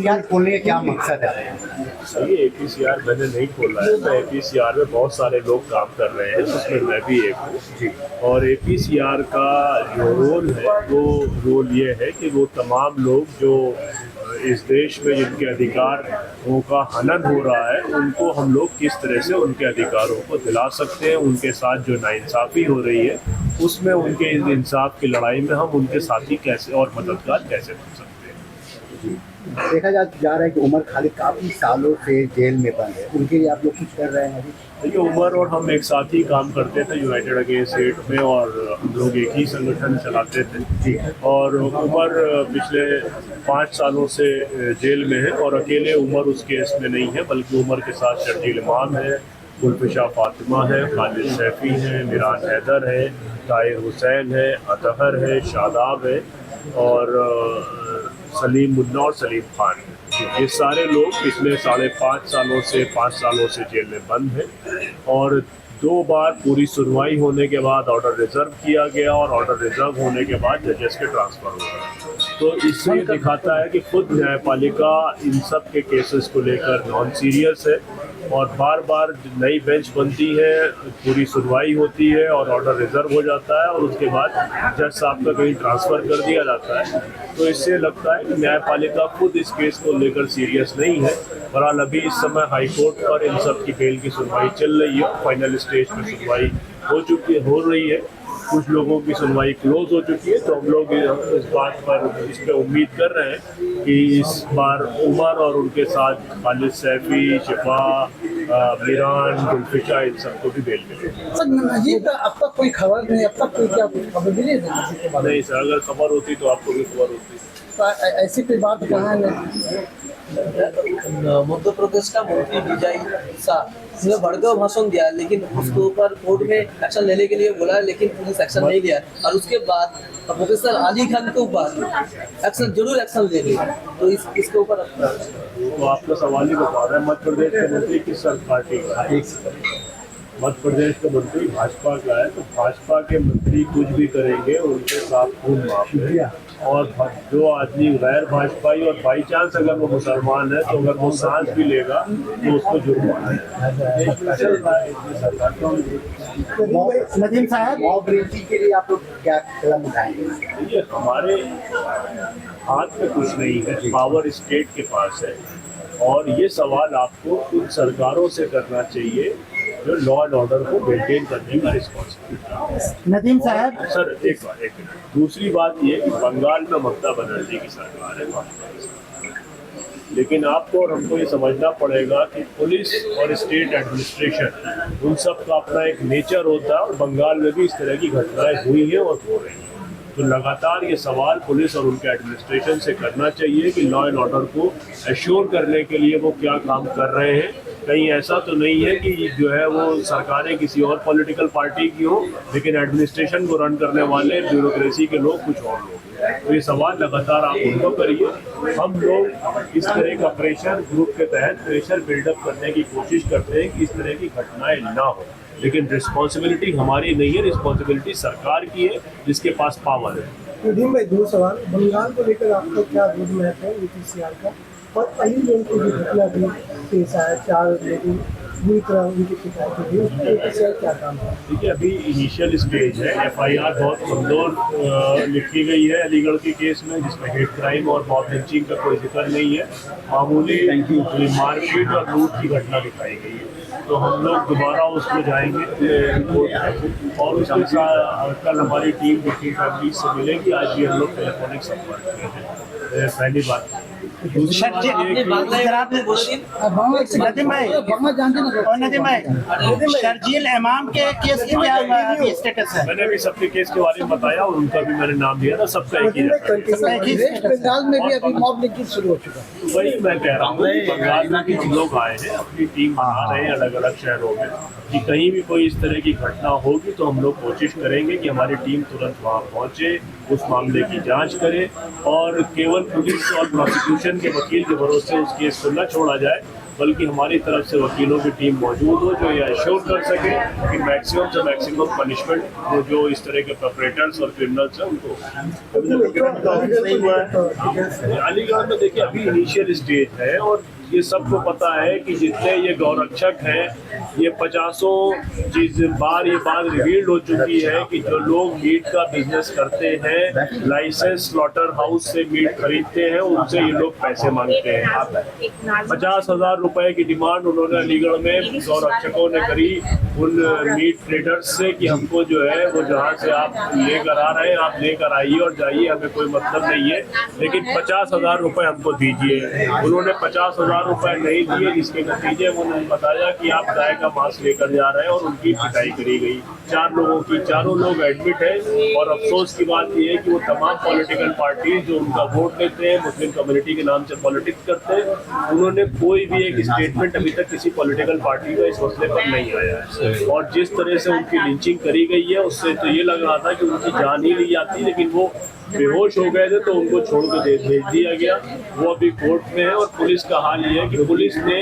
यार खोलने का क्या मकसद है? सही एपीसीआर मैंने नहीं खोला है। मैं एपीसीआर में बहुत सारे लोग काम कर रहे हैं, उसमें मैं भी एक हूँ जी। और एपीसीआर का जो रोल है वो रोल ये है कि वो तमाम लोग जो इस देश में जिनके अधिकारों का हनन हो रहा है उनको हम लोग किस तरह से उनके अधिकारों को दिला सकते हैं। उनके साथ जो नाइंसाफ़ी हो रही है उसमें उनके इंसाफ की लड़ाई में हम उनके साथी कैसे और मददगार कैसे बन सकते हैं। देखा जा रहा है कि उमर खालिद काफी सालों से जेल में बंद है, उनके लिए आप लोग कुछ कर रहे हैं अभी? देखिए, उमर और हम एक साथ ही काम करते थे यूनाइटेड अगेंस्ट एड में, और हम लोग एक ही संगठन चलाते थे जी। और उमर पिछले 5 सालों से जेल में है, और अकेले उमर उस केस में नहीं है, बल्कि उमर के साथ शर्जील इमाम है, गुलफिशा फातिमा है, खालिद सैफी है, मिरान हैदर है, ताहिर हुसैन है, अतहर है, शादाब है, और सलीम मुन्ना और सलीम खान है। ये सारे लोग पिछले 5.5 सालों से जेल में बंद हैं, और 2 बार पूरी सुनवाई होने के बाद ऑर्डर रिजर्व किया गया, और ऑर्डर रिजर्व होने के बाद जजेस के ट्रांसफ़र हो गए। तो इससे दिखाता है कि खुद न्यायपालिका इन सब के केसेस को लेकर नॉन सीरियस है, और बार बार नई बेंच बनती है, पूरी सुनवाई होती है और ऑर्डर रिजर्व हो जाता है, और उसके बाद जज साहब का कहीं ट्रांसफ़र कर दिया जाता है। तो इससे लगता है कि न्यायपालिका खुद इस केस को लेकर सीरियस नहीं है। बहरहाल अभी इस समय हाई कोर्ट पर इन सब की बेल की सुनवाई चल रही है, फाइनल स्टेज पर सुनवाई हो रही है। कुछ लोगों की सुनवाई क्लोज हो चुकी है, तो हम लोग इस बात पर इस पर उम्मीद कर रहे हैं कि इस बार उमर और उनके साथ खालिद सैफी, शिफा, मीरान, गुलफिशा, इन सबको भी बेल मिलेगी। सर, नजीब का अब तक कोई खबर नहीं, अब तक कोई क्या कुछ खबर मिली है? नहीं सर, अगर खबर होती तो आपको भी खबर होती। तो ऐसी कोई बात कहाँ है? मध्य प्रदेश का मंत्री विजय शाह ने भड़काऊ भाषण दिया, लेकिन उसके ऊपर कोर्ट में एक्शन लेने के लिए बोला, लेकिन पुलिस एक्शन नहीं लिया, और उसके बाद प्रोफेसर अली खान के ऊपर जरूर एक्शन लेगी। तो इसके ऊपर तो आपका सवाल ही बता रहा है, मध्य प्रदेश के मंत्री किस पार्टी का है? मध्य प्रदेश का मंत्री भाजपा का है, तो भाजपा के मंत्री कुछ भी करेंगे उनके साथ खून माफ है। और जो आदमी गैर भाजपाई और बाई चांस अगर वो मुसलमान है, तो अगर वो सांस भी लेगा तो उसको जुर्माना है। नदीम साहब, मॉब लिंचिंग के लिए आप लोग क्या कदम उठाएंगे? ये हमारे हाथ में कुछ नहीं है, पावर स्टेट के पास है, और ये सवाल आपको उन सरकारों से करना चाहिए जो लॉ एंड ऑर्डर को मेंटेन करने का रिस्पॉन्सिबिलिटी। नदीम साहब सर, एक मिनट। दूसरी बात ये कि बंगाल में ममता बनर्जी की सरकार है, लेकिन आपको और हमको ये समझना पड़ेगा कि पुलिस और स्टेट एडमिनिस्ट्रेशन उन सब का अपना एक नेचर होता है, और बंगाल में भी इस तरह की घटनाएं हुई हैं और हो रही हैं। तो लगातार ये सवाल पुलिस और उनके एडमिनिस्ट्रेशन से करना चाहिए कि लॉ एंड ऑर्डर को एश्योर करने के लिए वो क्या काम कर रहे हैं। कहीं ऐसा तो नहीं है कि जो है वो सरकारें किसी और पॉलिटिकल पार्टी की हो, लेकिन एडमिनिस्ट्रेशन को रन करने वाले ब्यूरोक्रेसी के लोग कुछ और लोग हैं। तो ये सवाल लगातार आप उनको करिए। हम लोग इस तरह का प्रेशर ग्रुप के तहत प्रेशर बिल्डअप करने की कोशिश करते हैं कि इस तरह की घटनाएं ना हो, लेकिन रिस्पॉन्सिबिलिटी हमारी नहीं है, रिस्पॉन्सिबिलिटी सरकार की है जिसके पास पावर है। नदीम भाई, 2 सवाल। बंगाल को लेकर आपका क्या रोडमैप है यूपीसीआर का? और अली लोगों की जो घटना भी पेश आया, 4 लोगों बुरी तरह उनकी शिकायत हुई, उसमें यूपीसीआर क्या काम है? देखिए, अभी इनिशियल स्टेज है। एफआईआर बहुत कमज़ोर लिखी गई है अलीगढ़ के केस में, जिसमें हेट क्राइम और मॉब लिंचिंग का कोई जिक्र नहीं है। मामूली मारपीट और लूट की घटना दिखाई गई है। तो हम लोग दोबारा उसमें जाएंगे रिपोर्ट, और उसके साथ कल हमारी टीम विक्टिम फैमिली से मिलेगी। आज भी हम लोग टेलीफोनिक संपर्क में हैं। पहली बात। दूसरी बात ये कि नदीम भाई, शर्जील इमाम के केस की क्या स्टेटस है? मैंने भी सबके केस के बारे में बताया, और उनका भी मैंने नाम दिया था। सबका एक ही रहता है। वेस्ट बंगाल में भी अभी मॉब लिंचिंग शुरू हो चुका है। वही मैं कह रहा हूँ, बंगाल में भी हम लोग आए हैं, अपनी टीम बना रहे हैं अलग अलग शहरों में, कि कहीं भी कोई इस तरह की घटना होगी तो हम लोग कोशिश करेंगे कि हमारी टीम तुरंत वहाँ पहुँचे, उस मामले की जांच करे, और केवल पुलिस और प्रोसिक्यूशन के वकील के भरोसे उस केस को न छोड़ा जाए, बल्कि हमारी तरफ से वकीलों की टीम मौजूद हो जो ये अश्योर कर सके कि मैक्सिमम से मैक्सिमम पनिशमेंट वो जो इस तरह के परपेट्रेटर्स और क्रिमिनल्स हैं उनको। अलीगढ़ में देखिए अभी इनिशियल स्टेज है और ये सबको पता है कि जितने ये गौरक्षक हैं ये 50 बार ये बात रिवील्ड हो चुकी है कि जो लोग मीट का बिजनेस करते हैं, लाइसेंस स्लॉटर हाउस से मीट खरीदते हैं, उनसे ये लोग पैसे मांगते हैं। 50,000 रुपए की डिमांड उन्होंने अलीगढ़ में गौरक्षकों ने करी उन मीट ट्रेडर्स से कि हमको जो है वो जहाँ से आप लेकर आ रहे हैं आप लेकर आइए और जाइए, हमें कोई मतलब नहीं है, लेकिन 50,000 रुपए हमको दीजिए। उन्होंने 50,000 रुपए नहीं दिए, जिसके नतीजे उन्होंने बताया कि आप गाय का मांस लेकर जा रहे हैं और उनकी पिटाई करी गई। 4 लोगों की, चारों लोग एडमिट है और अफसोस की बात यह है कि वो तमाम पॉलिटिकल पार्टी जो उनका वोट देते हैं, मुस्लिम कम्युनिटी के नाम से पॉलिटिक्स करते हैं, उन्होंने कोई भी एक स्टेटमेंट अभी तक किसी पॉलिटिकल पार्टी का इस मसले पर नहीं आया है। और जिस तरह से उनकी लिंचिंग करी गई है उससे तो ये लग रहा था कि उनकी जान ही ली जाती, लेकिन वो बेहोश हो गए थे तो उनको छोड़ के भेज दिया गया। वो अभी कोर्ट में है और पुलिस का हाल ये है कि पुलिस ने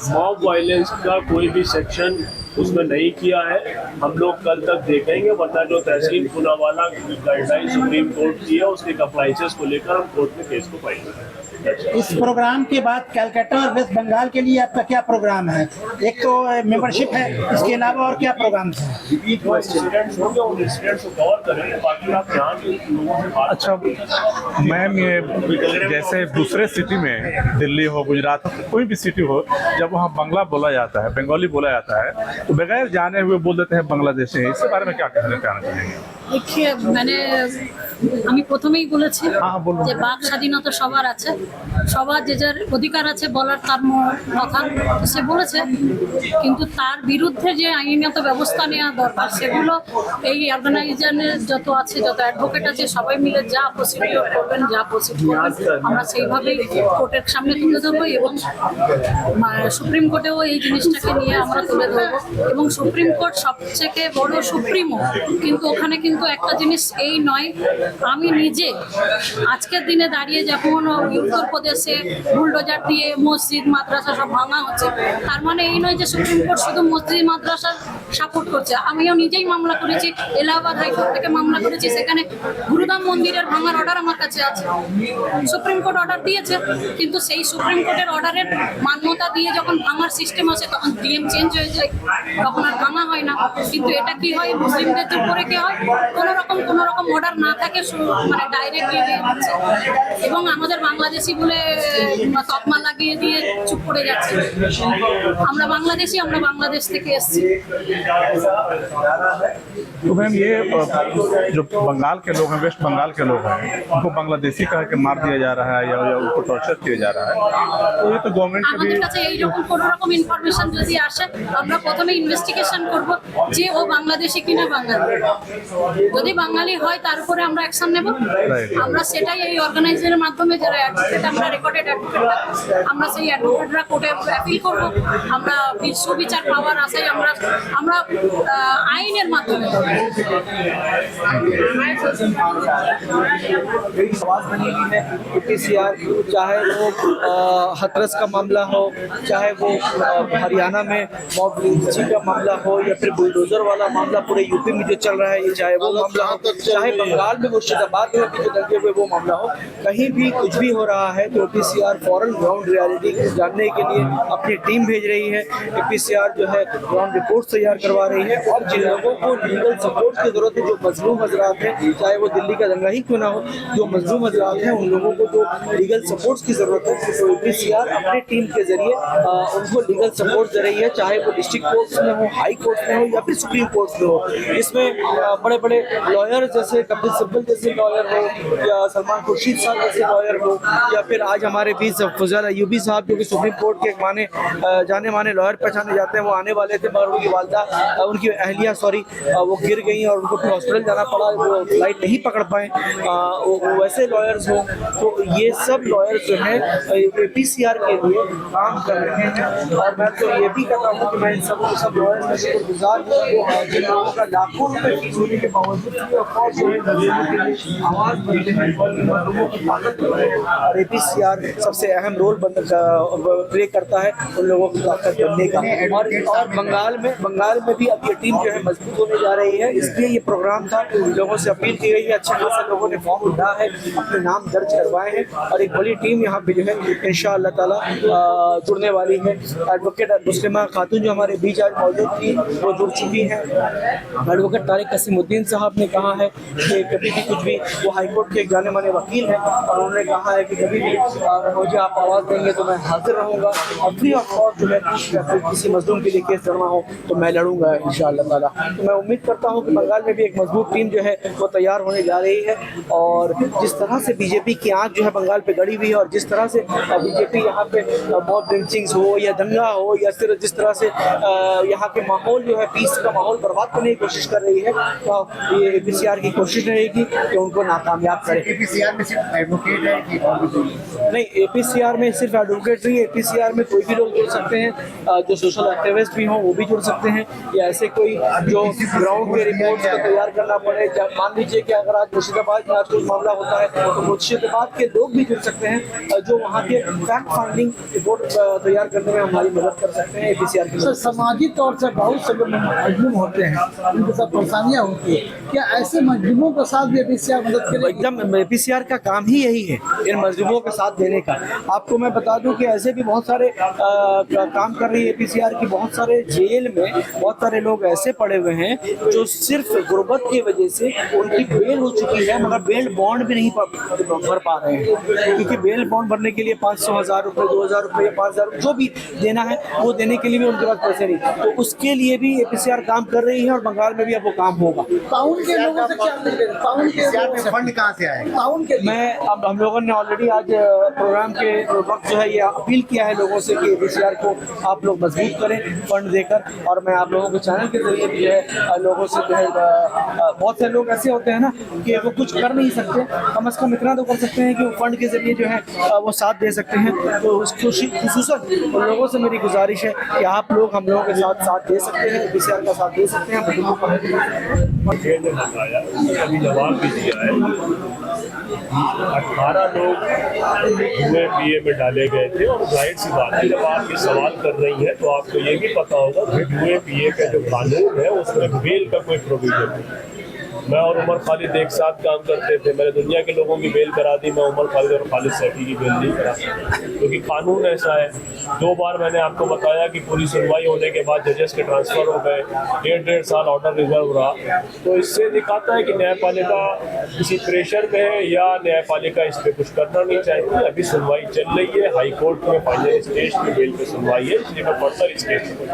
मॉब वायलेंस का कोई भी सेक्शन उसमें नहीं किया है। हम लोग कल तक देखेंगे, वरना जो तहसील पूनावाला गाइडलाइन सुप्रीम कोर्ट की है उसके कंप्लाइंसेस को लेकर हम कोर्ट में केस को पाएंगे। इस प्रोग्राम के बाद कलकत्ता और वेस्ट बंगाल के लिए आपका क्या प्रोग्राम है? एक तो मेंबरशिप है, इसके अलावा और क्या प्रोग्राम है? अच्छा मैम, ये जैसे दूसरे सिटी में दिल्ली हो, गुजरात हो, कोई भी सिटी हो, जब वहाँ बांग्ला बोला जाता है, बंगाली बोला जाता है, तो बगैर जाने हुए बोल देते हैं बांग्लादेशी है। इसके बारे में क्या कहना चाहेंगे? देखिए, আমি প্রথমেই বলেছি যে বাক স্বাধীনতা সবার আছে, সবার যে যার অধিকার আছে বলার তার কথা সে বলেছে, কিন্তু তার বিরুদ্ধে যে আইনত ব্যবস্থা নেওয়া দরকার সেগুলো এই অর্গানাইজেশনের যত আছে, যত অ্যাডভোকেট আছে সবাই মিলে যা প্রসিডিওর করবেন, যা প্রসিড করবেন আমরা সেইভাবেই কোর্টের সামনে তুলে ধরবো এবং সুপ্রিম কোর্টেও এই জিনিসটাকে নিয়ে আমরা তুলে ধরবো। এবং সুপ্রিম কোর্ট সবথেকে বড় সুপ্রিমো, কিন্তু ওখানে কিন্তু একটা জিনিস এই নয়, আমি নিজে আজকের দিনে দাঁড়িয়ে যখন উত্তরপ্রদেশে বুলডোজার দিয়ে মসজিদ মাদ্রাসা সব ভাঙা হচ্ছে, তার মানে এই নয় যে সুপ্রিম কোর্ট শুধু মসজিদ মাদ্রাসা সাপোর্ট করছে। আমিও নিজেই মামলা করেছি, এলাহাবাদ হাইকোর্ট থেকে মামলা করেছি, সেখানে গুরুদাম মন্দিরের ভাঙার অর্ডার আমার কাছে আছে। সুপ্রিম কোর্ট অর্ডার দিয়েছে, কিন্তু সেই সুপ্রিম কোর্টের অর্ডারের মান্যতা দিয়ে যখন ভাঙার সিস্টেম আসে তখন ডিএম চেঞ্জ হয়ে যায়, তখন আর ভাঙা হয় না। কিন্তু এটা কি হয়, মুসলিমদের উপরে কি হয়, কোনো রকম অর্ডার না থাকে, মানে ডাইরেক্টলি দিয়ে দিচ্ছে এবং আমাদের বাংলাদেশি বলে তকমা লাগিয়ে দিয়ে চুপ করে যাচ্ছে। আমরা বাংলাদেশি, আমরা বাংলাদেশ থেকে এসেছি। तो मैम, ये जो बंगाल के लोग हैं, वेस्ट बंगाल के लोग हैं, उनको बांग्लादेशी कह के मार दिया जा रहा है या उनको टॉर्चर किया जा रहा है, तो ये तो गवर्नमेंट के भी আমাদের কাছে এইরকম কোনো রকম ইনফরমেশন যদি আসে আমরা প্রথমে ইনভেস্টিগেশন করব যে ও বাংলাদেশি কিনা বাঙালি। যদি বাঙালি হয় তার উপরে আমরা অ্যাকশন নেব। আমরা সেটাই এই অর্গানাইজেশনের মাধ্যমে যারা অ্যাডভোকেট, আমরা রেকর্ডেড অ্যাডভোকেট, আমরা সেই অ্যাডভোকেটরা কোর্টে অ্যাপিল করব। আমরা সুবিচার পাওয়ার আশায় আমরা আইনের মাধ্যমে आवाज बनी हुई है। पीसीआर चाहे वो हथरस का मामला हो, चाहे वो हरियाणा में मॉब लिंचिंग का मामला हो, या फिर बुलडोजर वाला मामला पूरे यूपी में जो चल रहा है, चाहे वो मामला हो, चाहे बंगाल में मुर्शिदाबाद में जो दंगे हुए वो मामला हो, कहीं भी कुछ भी हो रहा है तो पीसीआर फौरन ग्राउंड रियलिटी जानने के लिए अपनी टीम भेज रही है। पीसीआर जो है ग्राउंड रिपोर्ट तैयार करवा रही है और जिन लोगों को लीगल सपोर्ट की जरूरत है, जो मजलूम हजरात हैं, चाहे वो दिल्ली का दंगा ही क्यों ना हो, जो मजलूम हजरात हैं उन लोगों को जो लीगल सपोर्ट की जरूरत है, तो पीसीआर अपनी टीम के जरिए उनको लीगल सपोर्ट दे रही है, चाहे वो डिस्ट्रिक्ट कोर्ट में हो, हाई कोर्ट में हो या फिर सुप्रीम कोर्ट में हो। इसमें बड़े बड़े लॉयर जैसे कपिल सिब्बल जैसे लॉयर हो, या सलमान खुर्शीद साहब जैसे लॉयर हो, या फिर आज हमारे बीच फजल अयूबी साहब जो कि सुप्रीम कोर्ट के जाने माने लॉयर पहचाने जाते हैं, वो आने वाले थे मगर उनकी वालदा उनकी अहलिया वो गिर गई और उनको फिर हॉस्पिटल जाना पड़ा, वो फ्लाइट नहीं पकड़ पाए, वो वैसे लॉयर्स हों। तो ये सब लॉयर्स जो हैं APCR के लिए काम कर रहे हैं। और मैं तो ये भी कहता हूँ कि मैं इन सब लॉयर्स में शुक्रगुजार हूँ जिन लोगों का लाखों रुपए फीस होने के बावजूद आवाज़ बनते हैं और ताकत और APCR सबसे अहम रोल प्ले करता है उन लोगों की ताकत बनने का। और बंगाल में भी अब ये टीम जो है मजबूत होने जा रही है, इसलिए ये प्रोग्राम था। लोगों से अपील की गई है, अच्छे खासे लोगों ने फॉर्म भरा है, अपने नाम दर्ज करवाए हैं और एक बड़ी टीम यहाँ पे जो है इंशाअल्लाह ताला जुड़ने वाली है। एडवोकेट मुस्लिमा खातून जो हमारे बीच आज मौजूद थी वो जुड़ चुकी हैं। एडवोकेट तारिक कसीमुद्दीन साहब ने कहा है कि कभी भी कुछ भी, वो हाईकोर्ट के एक जाने माने वकील हैं और उन्होंने कहा है कि कभी भी मुझे आप आवाज़ देंगे तो मैं हाजिर रहूँगा और फ्री ऑफ कॉस्ट जो है किसी मजलूम के लिए केस लड़ना हो तो मैं लड़ूंगा इंशाअल्लाह ताला। तो मैं उम्मीद करता हूँ कि बंगाल में भी एक मजबूत टीम जो है वो तैयार होने जा रही है। और जिस तरह से बीजेपी की आंख जो है बंगाल पे गड़ी हुई है और जिस तरह से बीजेपी यहाँ पे मॉब लिंचिंग्स हो या दंगा हो या सिर्फ जिस तरह से यहाँ के माहौल जो है पीस का माहौल बर्बाद करने की कोशिश कर रही है, तो ये APCR की कोशिश रहेगी कि उनको नाकामयाब करे। APCR में सिर्फ एडवोकेट है कि और भी कोई? नहीं, APCR में सिर्फ एडवोकेट नहीं, APCR में कोई भी लोग जुड़ सकते हैं, जो सोशल एक्टिविस्ट भी हों वो भी जुड़ सकते हैं, या ऐसे कोई जो ग्राउंड के रिपोर्ट्स को तैयार करना पड़े। मान लीजिए कि अगर आज मुर्शिदाबाद में आज कोई मामला होता है तो मुर्शिदाबाद के लोग भी जुड़ सकते हैं, जो वहाँ के फैक्ट फाइंडिंग रिपोर्ट तैयार करने में हमारी मदद कर सकते हैं APCR के। सर, सामाजिक तौर से बहुत से मजलूम होते हैं, उनके साथ परेशानियाँ होती है, क्या ऐसे मजलूमों के साथ भी APCR मदद करेगी? एकदम, APCR का काम ही यही है, इन मजलूमों के साथ देने का। आपको मैं बता दूं कि ऐसे भी बहुत सारे काम कर रही है APCR की। बहुत सारे जेल में बहुत सारे लोग ऐसे पड़े हुए हैं जो सिर्फ गुर्बत की वजह से उनकी बेल हो चुकी है मगर बेल बॉन्ड भी नहीं भर पा रहे हैं, क्योंकि बेल बॉन्ड भरने के लिए 500,000 रुपये, 2,000 रुपये, 5,000 जो भी देना है वो देने के लिए भी उनके पास पैसे नहीं। तो उसके लिए भी APCR काम कर रही है और बंगाल में भी अब वो काम होगा। टाउन के लोगों से क्या टाउन के फंड कहाँ से आएगा? टाउन के अब हम लोगों ने ऑलरेडी आज प्रोग्राम के वक्त जो है ये अपील किया है लोगों से कि APCR को आप लोग मजबूत करें फंड देकर। और मैं आप लोगों के चैनल के जरिए भी है लोगों से जो है, बहुत से लोग ऐसे होते हैं ना कि वो कुछ कर नहीं सकते, कम से कम इतना तो कर सकते हैं कि वो फंड के जरिए जो है वो साथ दे सकते हैं। तो उस खुसूसन उन लोगों से मेरी गुजारिश है कि आप लोग हम लोगों के साथ दे सकते हैं, APCR का साथ दे सकते हैं। अभी जवाब भी दिया है, 18 लोग जुए पिए में डाले गए थे। और जाहिर सी बात है, जब आप ये सवाल कर रही हैं तो आपको ये भी पता होगा कि जुए पिए का जो कानून है उसमें बेल का कोई प्रोविजन नहीं। मैं और उमर खालिद एक साथ काम करते थे, मैंने दुनिया के लोगों की बेल करा दी, मैं उमर खालिद और खालिद सैफी की बेल नहीं करा सकता क्योंकि कानून ऐसा है। 2 बार मैंने आपको बताया कि पूरी सुनवाई होने के बाद जजेस के ट्रांसफ़र हो गए, 1.5 साल ऑर्डर रिजर्व रहा। तो इससे दिखाता है कि न्यायपालिका किसी प्रेशर में है या न्यायपालिका इस पर कुछ करना नहीं चाहती। अभी सुनवाई चल रही है, हाई कोर्ट में फाइनल स्टेज पे बेल पे सुनवाई है, इसलिए मैं फर्दर स्टेज पर।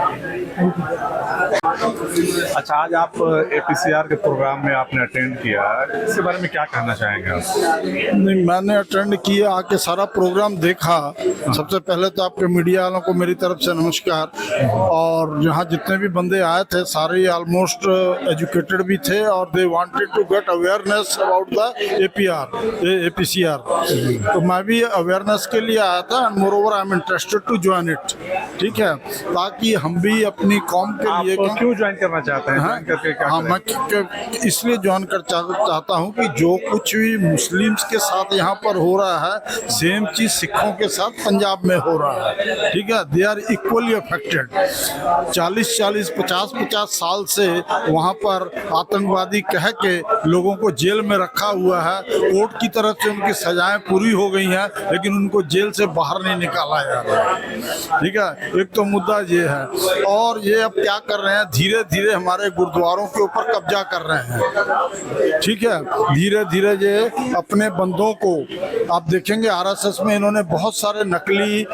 अच्छा, आज आप APCR के प्रोग्राम में आपने अटेंड किया, इसके बारे में क्या कहना चाहेंगे आप? नहीं, मैंने अटेंड किया, आके सारा प्रोग्राम देखा। सबसे पहले तो आपके मीडिया वालों को मेरी तरफ से नमस्कार। और यहाँ जितने भी बंदे आए थे सारे ऑलमोस्ट एजुकेटेड भी थे और they wanted to get awareness about the APCR। तो मैं भी अवेयरनेस के लिए आया था and moreover I am interested to join it. ठीक है, ताकि हम भी अपनी कौम के लिए क्यों ज्वाइन करना चाहते हैं? हाँ, मैं इसलिए ज्वाइन कर चाहता हूँ कि जो कुछ भी मुस्लिम्स के साथ यहाँ पर हो रहा है सेम चीज़ सिखों के साथ पंजाब में हो रहा है। ठीक है, दे आर इक्वली अफेक्टेड। 40-40, 50-50 साल से वहाँ पर आतंकवादी कह के लोगों को जेल में रखा हुआ है। कोर्ट की तरफ से उनकी सजाएं पूरी हो गई हैं लेकिन उनको जेल से बाहर नहीं निकाला जा रहा है। ठीक है, एक तो मुद्दा ये है। और ये अब क्या कर रहे हैं, धीरे धीरे हमारे गुरुद्वारों के ऊपर कब्जा कर रहे हैं। ठीक है, धीरे धीरे ये अपने बंदों को, आप देखेंगे RSS में इन्होंने बहुत सारे नकली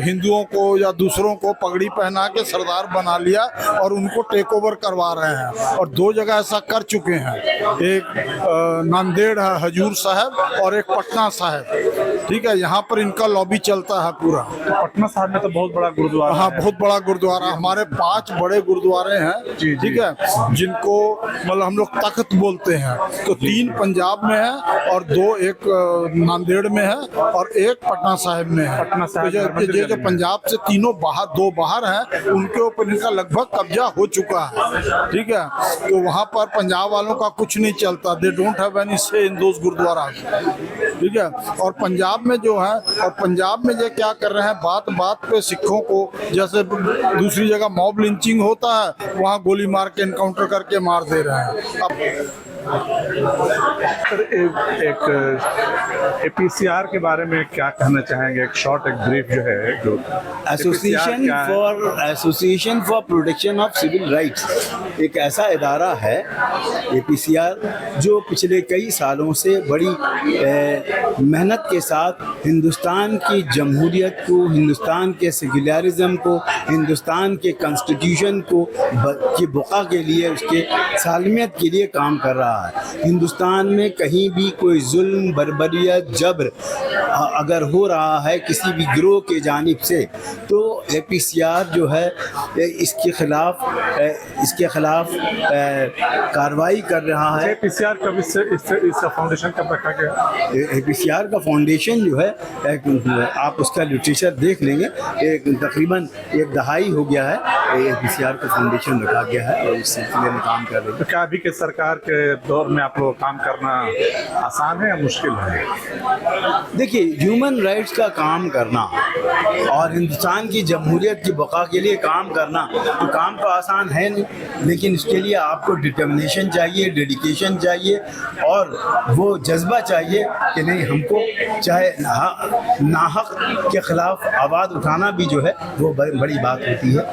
हिंदुओं को या दूसरों को पगड़ी पहना के सरदार बना लिया और उनको टेक ओवर करवा रहे हैं। और 2 जगह ऐसा कर चुके हैं, एक नांदेड़ है हजूर साहब और एक पटना साहब। ठीक है, यहाँ पर इनका लॉबी चलता है पूरा। पटना साहब में तो बहुत बड़ा गुरुद्वारा हाँ, है। बहुत बड़ा गुरुद्वारा, हमारे 5 बड़े गुरुद्वारे हैं, जी। ठीक है, जिनको मतलब हम लोग तख्त बोलते हैं। तो 3 पंजाब में है और 2 एक नांदेड़ में है और एक पटना साहिब में है। पटना साहिब तो जो पंजाब से 3 बाहर 2 बाहर हैं, उनके ऊपर इनका लगभग कब्जा हो चुका है, ठीक है। तो वहाँ पर पंजाब वालों का कुछ नहीं चलता, दे डोंट हैव एनी से इन दोस गुरुद्वारा, ठीक है। और पंजाब में जो है, और पंजाब में ये क्या कर रहे हैं, बात बात पे सिखों को, जैसे दूसरी जगह मॉब लिंचिंग होता है, वहाँ गोली मार के एनकाउंटर करके मार दे रहे हैं। अब सर, एक APCR के बारे में क्या कहना चाहेंगे? एक शॉर्ट, एक ब्रीफ जो है, जो association for protection of civil rights एक ऐसा इदारा है APCR, जो पिछले कई सालों से बड़ी मेहनत के साथ हिंदुस्तान की जमहूरियत को, हिंदुस्तान के सेक्युलरिज्म को, हिंदुस्तान के कॉन्स्टिट्यूशन को की बका के लिए, उसके सालमियत के लिए काम कर रहा है। हिंदुस्तान में कहीं भी कोई जुल्म, बर्बरियत, जबर अगर हो रहा है किसी भी गिरोह के जानिब से, तो APCR जो है इसके खिलाफ कार्रवाई कर रहा है। APCR कब इसका फाउंडेशन कब रखा गया? APCR का फाउंडेशन जो है, आप उसका लिटरेचर देख लेंगे, तकरीबन 1 दहाई हो गया है APCR का फाउंडेशन रखा गया है और इस सिलसिले में काम कर रहे हैं। तो क्या अभी के सरकार के दौर में आप लोग काम करना आसान है या मुश्किल है? देखिए, ह्यूमन राइट्स का काम करना और हिंदुस्तान की जमहूरियत की बका के लिए काम करना, तो काम तो आसान है नहीं, लेकिन इसके लिए आपको डिटर्मिनेशन चाहिए, डेडिकेशन चाहिए और वो जज्बा चाहिए कि नहीं, हमको चाहे नाहक के खिलाफ आवाज़ उठाना भी जो है वो बड़ी बात होती है।